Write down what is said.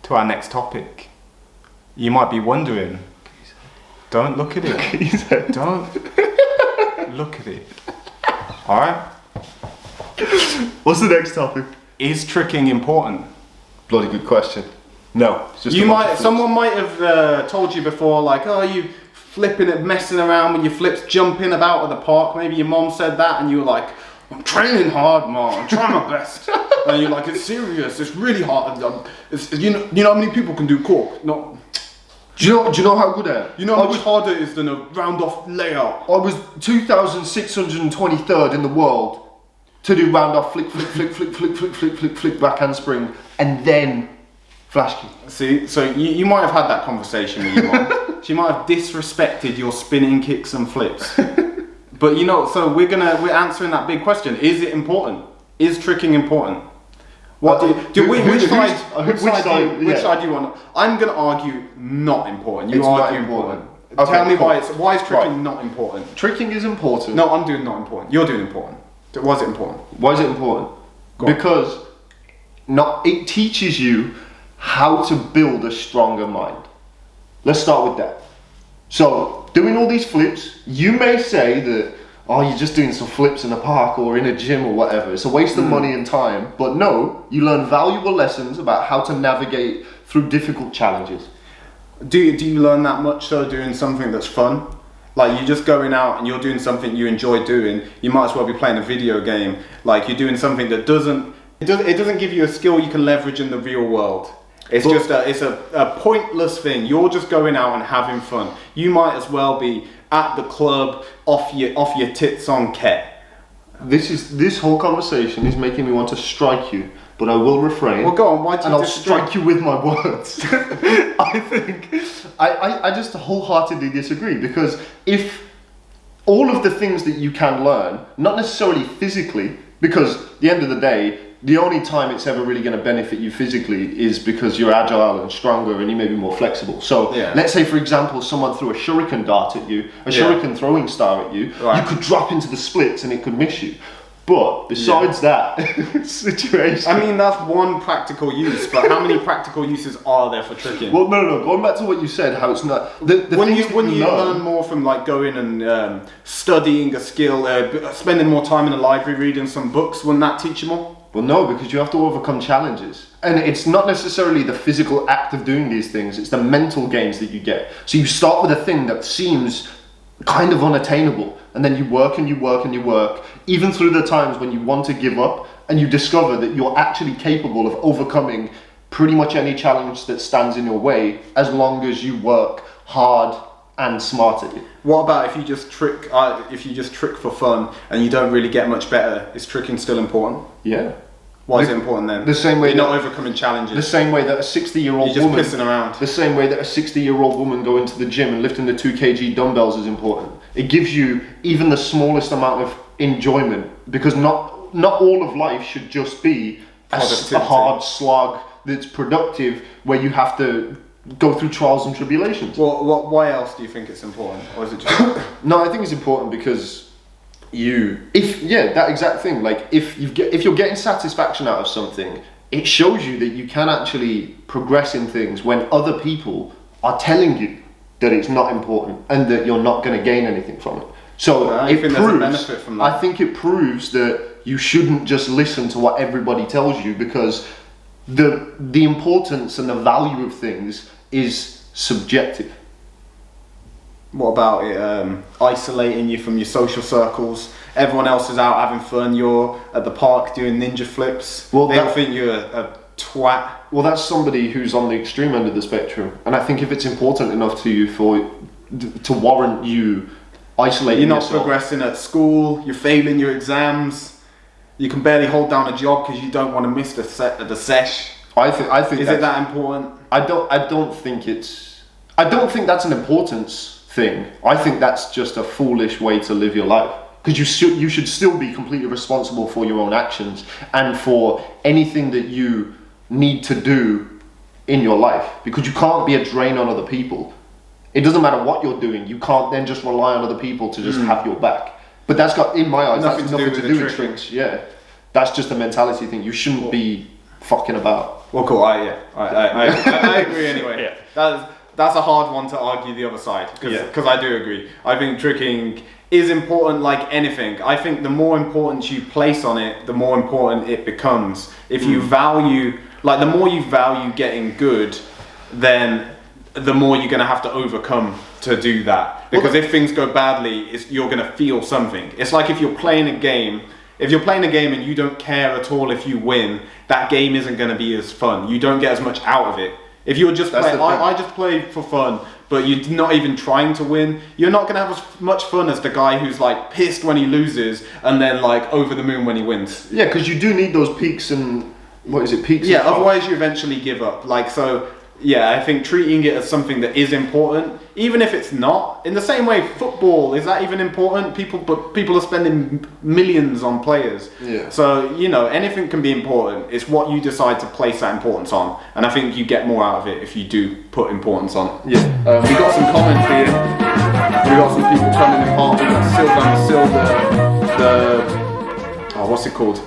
to our next topic. You might be wondering, don't look at it. Don't look at it. Alright? What's the next topic? Is tricking important? Bloody good question. No. It's just Someone might have told you before, like, oh, you flipping it, messing around with your flips, jumping about at the park. Maybe your mom said that and you were like, I'm training hard, Mom, I'm trying my best. And you're like, it's serious, it's really hard. You know how many people can do cork? No. Do you know how good I am? You know how much harder it is than a round off layout? I was 2,623rd in the world to do round off flick, flick, flick, flick, flick, flick, flick, flick, flick, back handspring, and then flash kick. See, so you might have had that conversation with your mom. She might have disrespected your spinning kicks and flips. But you know, so we're answering that big question. Is it important? Is tricking important? Which side do you want? I'm going to argue not important. You argue important. Okay, Tell me why is tricking not important? Tricking is important. No, I'm doing not important. You're doing important. Why is it important? Why is it important? Because it teaches you how to build a stronger mind. Let's start with that. So, doing all these flips, you may say that, oh, you're just doing some flips in a park or in a gym or whatever. It's a waste of money and time. But no, you learn valuable lessons about how to navigate through difficult challenges. Do you learn that much so doing something that's fun? Like you're just going out and you're doing something you enjoy doing. You might as well be playing a video game. Like you're doing something that doesn't give you a skill you can leverage in the real world. It's a pointless thing. You're just going out and having fun. You might as well be at the club off your tits on ket. This whole conversation is making me want to strike you, but I will refrain. Well, go on. Why do you I'll strike you with my words. I just wholeheartedly disagree, because if all of the things that you can learn, not necessarily physically, because at the end of the day, the only time it's ever really going to benefit you physically is because you're agile and stronger and you may be more flexible. So let's say, for example, someone threw a shuriken dart at you, a shuriken throwing star at you, you could drop into the splits and it could miss you. But besides that situation... I mean, that's one practical use, but how many practical uses are there for tricking? Well, no. Going back to what you said, how it's not... Wouldn't you learn more from like going and studying a skill, spending more time in the library reading some books? Wouldn't that teach you more? Well, no, because you have to overcome challenges. And it's not necessarily the physical act of doing these things, it's the mental gains that you get. So you start with a thing that seems kind of unattainable, and then you work and you work and you work, even through the times when you want to give up, and you discover that you're actually capable of overcoming pretty much any challenge that stands in your way, as long as you work hard and smart at it. What about if you just trick for fun and you don't really get much better? Is tricking still important? Yeah. Why is it important then? The same way you're not overcoming challenges. The same way that a 60-year-old woman... You're just pissing around. The same way that a 60-year-old woman going to the gym and lifting the 2 kg dumbbells is important. It gives you even the smallest amount of enjoyment, because not all of life should just be a hard slog that's productive where you have to go through trials and tribulations. Well, why else do you think it's important? Or is it just... No, I think it's important because that exact thing. Like if you're getting satisfaction out of something, it shows you that you can actually progress in things when other people are telling you that it's not important and that you're not going to gain anything from it. So I think there's a benefit from that. I think it proves that you shouldn't just listen to what everybody tells you, because the importance and the value of things is subjective. What about it isolating you from your social circles? Everyone else is out having fun, you're at the park doing ninja flips. Well, they'll think you're a twat. Well, that's somebody who's on the extreme end of the spectrum. And I think if it's important enough to you to warrant you isolating yourself. You're not progressing at school, you're failing your exams, you can barely hold down a job because you don't want to miss the sesh. I think is it that important? I don't think that's an importance thing. I think that's just a foolish way to live your life, because you should still be completely responsible for your own actions and for anything that you need to do in your life, because you can't be a drain on other people. It doesn't matter what you're doing, you can't then just rely on other people to just have your back. But that's got, in my eyes, that's nothing to do with tricks. Yeah, that's just a mentality thing. You shouldn't be fucking about. Well, cool. I agree anyway. Yeah. That's a hard one to argue the other side because I do agree. I think tricking is important like anything. I think the more importance you place on it, the more important it becomes. If you value, like the more you value getting good, then the more you're going to have to overcome to do that. Because if things go badly, you're going to feel something. It's like if you're playing a game. If you're playing a game and you don't care at all if you win, that game isn't going to be as fun. You don't get as much out of it. If you're just playing, I just play for fun, but you're not even trying to win, you're not going to have as much fun as the guy who's like pissed when he loses and then like over the moon when he wins. Yeah, because you do need those peaks and, peaks? Yeah, otherwise you eventually give up. Like, so, yeah, I think treating it as something that is important, even if it's not. In the same way, football, is that even important? People are spending millions on players. Yeah. So, you know, anything can be important. It's what you decide to place that importance on. And I think you get more out of it if you do put importance on it. Yeah. We got some comments here. We got some people coming in hot. We got Sylvan Silver, what's it called?